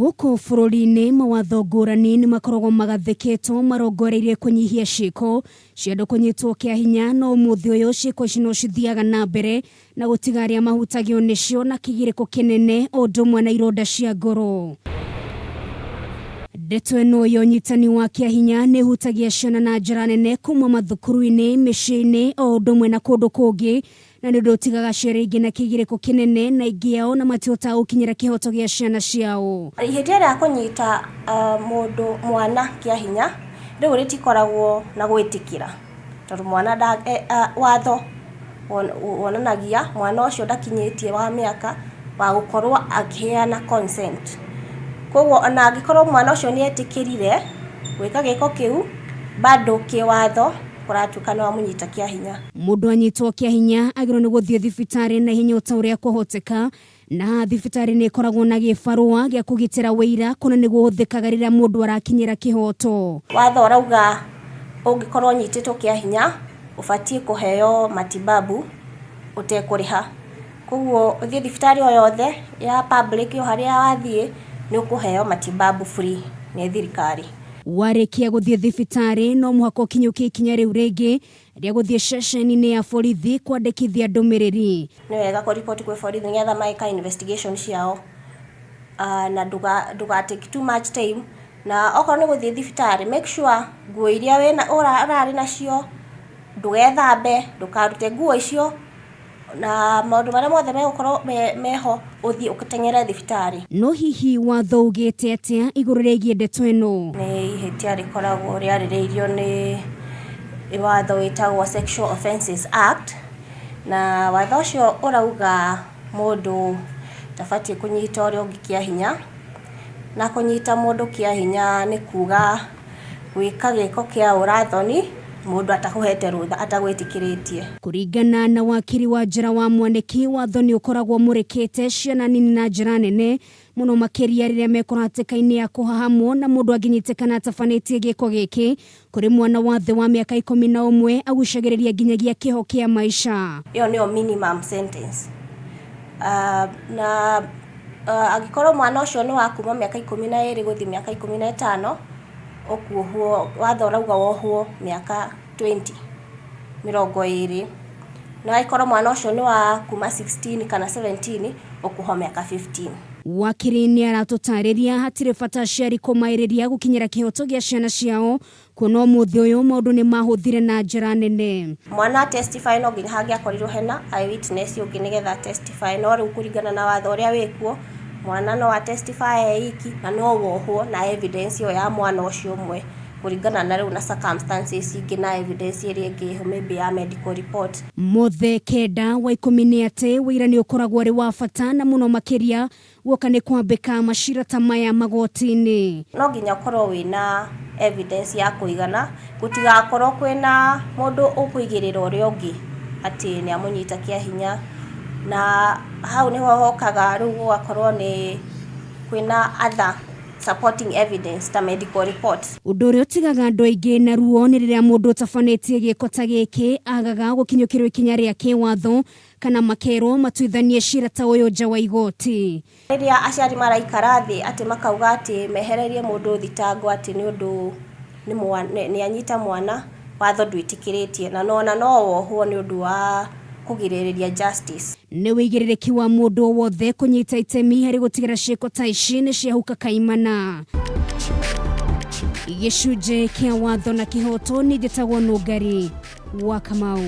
Guko bururi-ini mawatho ngurani ni makoragwo magathikitwo marongoreirie kunyihia ciiko cia andu kunyitwo kiahinya no umuthi uyu ciiko ici no cithiaga na mbere na gutiga aria mahutagio nicio na kigiriko kinene o ndumwe na ironda cia ngoro. Ndeto ĩno ya unyitani wa kiahinya ni hutagia ciana na njĩra nene kuma mathukuru-ini, mĩciĩ-ini o ndumwe na kundu kungi na nĩ ndutigaga ciana ingĩ na kĩgirĩko kĩnene na ingĩ ao na matihotaga gukinyira kihoto gia ciana ciao. Ihinda rĩa kunyita mwana kiahinya rĩu rĩtikoragwo na gwĩtĩkĩra tondũ mwana watho wonanagia mwana ũcio ndakinyĩtie wa mĩaka wa gukorwo akĩheana consent. Koguo ona angĩkorwo mwana ũcio nĩ etĩkĩrire gwĩka gĩko kĩu bado kĩwatho kuratuka no amunyita kiahinya. Mundu anyitwo kiahinya agirwo ni guthie thibitari na hinya uta uria kuhoteka na thibitari ni ikoragwo na gibarua gia kugitira wĩira kuna ni guthikaga rĩrĩa mundu arakinyira kihoto. Watho urauga ungikorwo nyitĩtwo kiahinya ubatie kuheo matibabu utekuriha. Koguo uthie thibitari o yothe ya public yo haria wathie ni ukuheo matibabu free ni thirikari. Warikia guthie thibitari no muhaka ukinyukie ikinya riu ringi ria guthie ceceni-ini ya borithi kwandĩkithia ndũmĩrĩri. Ni wega ku report kwi borithi ngetha maika investigation ciao na duga take too much time na okorwo ni guthie thibitari make sure nguo iria wena urari nacio ndugethambe ndukarute nguo icio na maundu maria mothe megukorwo meho uthie ukiteng'era thibitari. No hihi watho ugite atia iguru rigie ndeto ĩno? Ni ihitia rikoragwo riarĩrĩirio ni watho witagwo Sexual Offences Act na watho ũcio urauga mundu tabatie kunyita uria ungi kiahinya na kunyita mundu kiahinya ni kuga gwika giko kia urathoni mundu atakuhete rutha atagwĩtĩkĩrĩtie. Kuringana na wakiri wa njĩra wa mwaniki, watho ni ukoragwo mũrĩkĩte ciana nini na njĩra nene muno makĩria rĩrĩa mekora hatĩka-inĩ ya kũhahamwo na mundu angĩnyitĩkana atabanĩtie gĩko gĩkĩ kũrĩ mwana wa thĩ wa mĩaka 11 agucagĩrĩria nginyagia kĩoho kĩa maica. Iyo nĩyo minimum sentence. Na angĩkorwo mwana ũcio nĩ wa kuma mĩaka 12 gũthiĩ mĩaka 15 okuohwo watho urauga wohwo miaka 20 na aikora mwana ucio ni wa kuma 16 kana 17 okuho miaka 15. Wakiri ni aratutariria hatire bata ciari kumairiria gukinyira kihoto gia ciana ciao kuno umuthi uyu maundu ni mahuthire na njira nene. Mwana testify no nginya hangi akorirwo hena eyewitness ungi nigetha testify no riu kuringana na watho uria wikuo mwana no atestify iki na no wohwo na evidence yo ya mwana ucio umwe kuringana na riu na circumstances ingi na evidence iri ingi maybe ya medical report. Mothe kenda wa 10 ati wira ni ukoragwo ri wa bata na muno makiria woka ni kwambika mashira ta maya magoti-ini. No nginya korwo wina evidence ya kuigana gutigakorwo kwina mundu ukuigirira uria ungi ati ni amunyita kiahinya na hau ni hokaga riu gwakorwo ni kwina other supporting evidence ta medical report. Undu uria utigaga andu aingi na ruo ni riria mundu utabanĩtie gĩko ta gĩkĩ agaga gukinyukirwo ikinya ria kiwatho kana makerwo matuithanie cira ta uyu nja wa igoti. Riria aciari maraikara thi ati makauga ati mehererie mundu thitango ati ni undu ni anyita mwana watho ndwĩtĩkĩrĩtie na no wohwo ni undu wa kugirĩrĩria justice. Ni wĩigĩrĩrĩki wa mundu wothe kunyita itemi hari gutigira ciiko ta ici ni ciahuka kaimana. Gĩcunjĩ kia watho na kihoto ni njĩtagwo Nũngari wa Kamau.